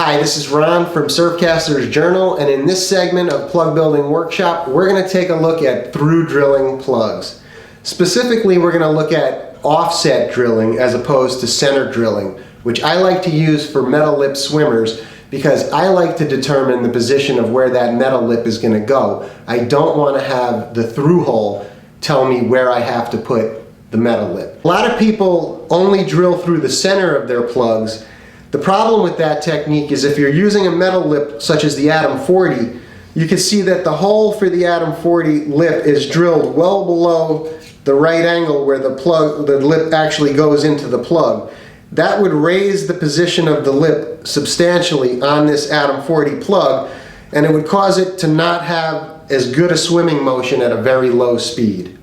Hi, this is Ron from Surfcaster's Journal, and in this segment of Plug Building Workshop, we're going to take a look at through drilling plugs. Specifically, we're going to look at offset drilling as opposed to center drilling, which I like to use for metal lip swimmers because I like to determine the position of where that metal lip is going to go. I don't want to have the through hole tell me where I have to put the metal lip. A lot of people only drill through the center of their plugs. The problem with that technique is if you're using a metal lip such as the Atom 40, you can see that the hole for the Atom 40 lip is drilled well below the right angle where the lip actually goes into the plug. That would raise the position of the lip substantially on this Atom 40 plug, and it would cause it to not have as good a swimming motion at a very low speed.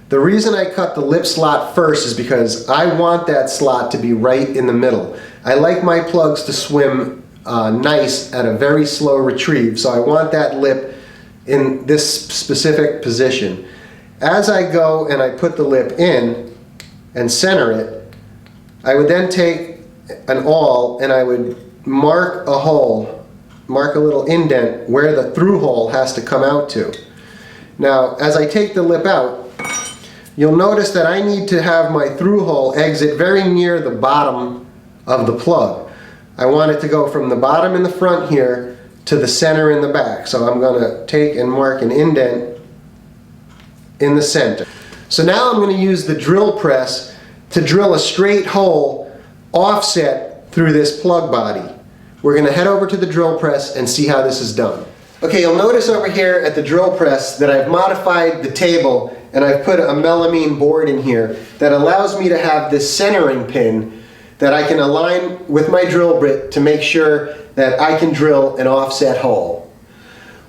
The reason I cut the lip slot first is because I want that slot to be right in the middle. I like my plugs to swim nice at a very slow retrieve, so I want that lip in this specific position. As I go and I put the lip in and center it, I would then take an awl and I would mark a hole, mark a little indent where the through hole has to come out to. Now, as I take the lip out, you'll notice that I need to have my through hole exit very near the bottom of the plug. I want it to go from the bottom in the front here to the center in the back. So I'm going to take and mark an indent in the center. So now I'm going to use the drill press to drill a straight hole offset through this plug body. We're going to head over to the drill press and see how this is done. Okay, you'll notice over here at the drill press that I've modified the table and I've put a melamine board in here that allows me to have this centering pin that I can align with my drill bit to make sure that I can drill an offset hole.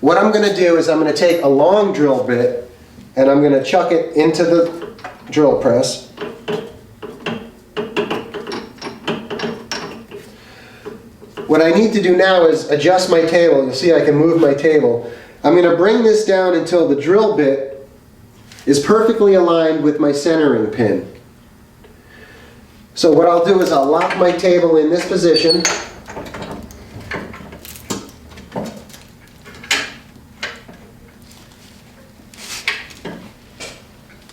What I'm going to do is I'm going to take a long drill bit and I'm going to chuck it into the drill press. What I need to do now is adjust my table. You'll see I can move my table. I'm going to bring this down until the drill bit is perfectly aligned with my centering pin. So what I'll do is I'll lock my table in this position.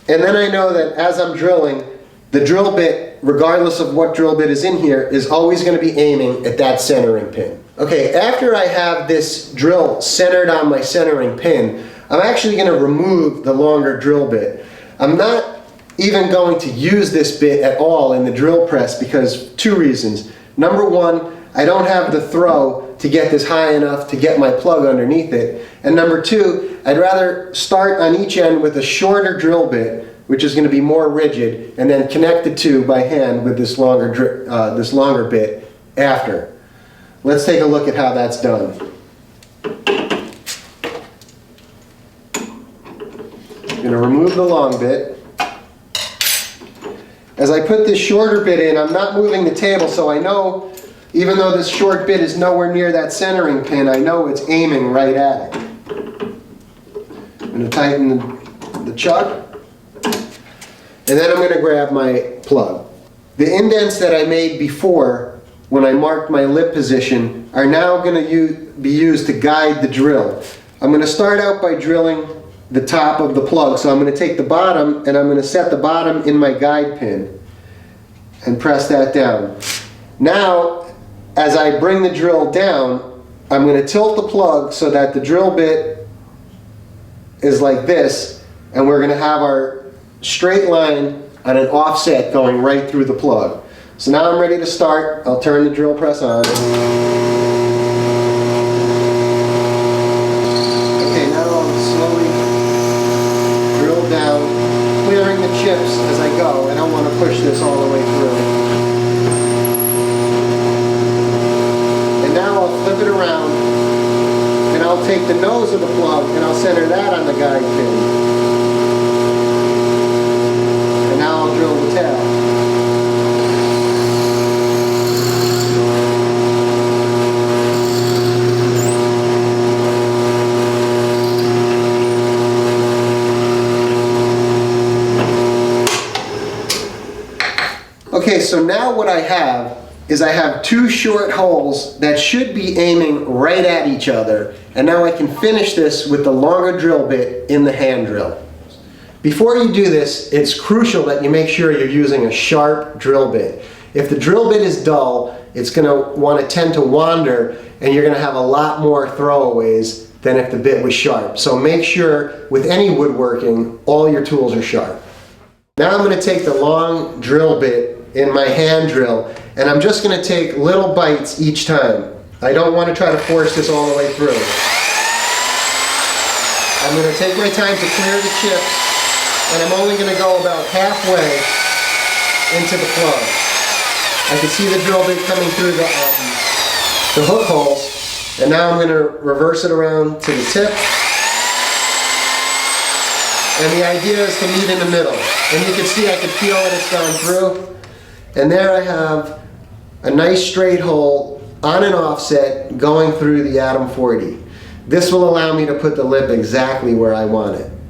And then I know that as I'm drilling, the drill bit, regardless of what drill bit is in here, is always going to be aiming at that centering pin. Okay, after I have this drill centered on my centering pin, I'm actually going to remove the longer drill bit. I'm not even going to use this bit at all in the drill press because two reasons. Number one, I don't have the throw to get this high enough to get my plug underneath it. And number two, I'd rather start on each end with a shorter drill bit, which is going to be more rigid, and then connect the two by hand with this longer bit after. Let's take a look at how that's done. I'm going to remove the long bit. As I put this shorter bit in, I'm not moving the table, so I know, even though this short bit is nowhere near that centering pin, I know it's aiming right at it. I'm going to tighten the chuck, and then I'm going to grab my plug. The indents that I made before, when I marked my lip position, are now going to be used to guide the drill. I'm going to start out by drilling the top of the plug. So I'm going to take the bottom and I'm going to set the bottom in my guide pin and press that down. Now, as I bring the drill down, I'm going to tilt the plug so that the drill bit is like this, and we're going to have our straight line on an offset going right through the plug. So now I'm ready to start. I'll turn the drill press on. Clearing the chips as I go. I don't want to push this all the way through. And now I'll flip it around and I'll take the nose of the plug and I'll center that on the guide pin. And now I'll drill the tail. Okay, so now what I have is I have two short holes that should be aiming right at each other, and now I can finish this with the longer drill bit in the hand drill. Before you do this, it's crucial that you make sure you're using a sharp drill bit. If the drill bit is dull, it's going to want to tend to wander, and you're going to have a lot more throwaways than if the bit was sharp. So make sure with any woodworking, all your tools are sharp. Now I'm going to take the long drill bit in my hand drill, and I'm just going to take little bites each time. I don't want to try to force this all the way through. I'm going to take my time to clear the chips, and I'm only going to go about halfway into the plug. I can see the drill bit coming through the hook holes, and now I'm going to reverse it around to the tip. And the idea is to meet in the middle. And you can see I can feel that it's gone through. And there I have a nice straight hole on an offset going through the Atom 40. This will allow me to put the lip exactly where I want it.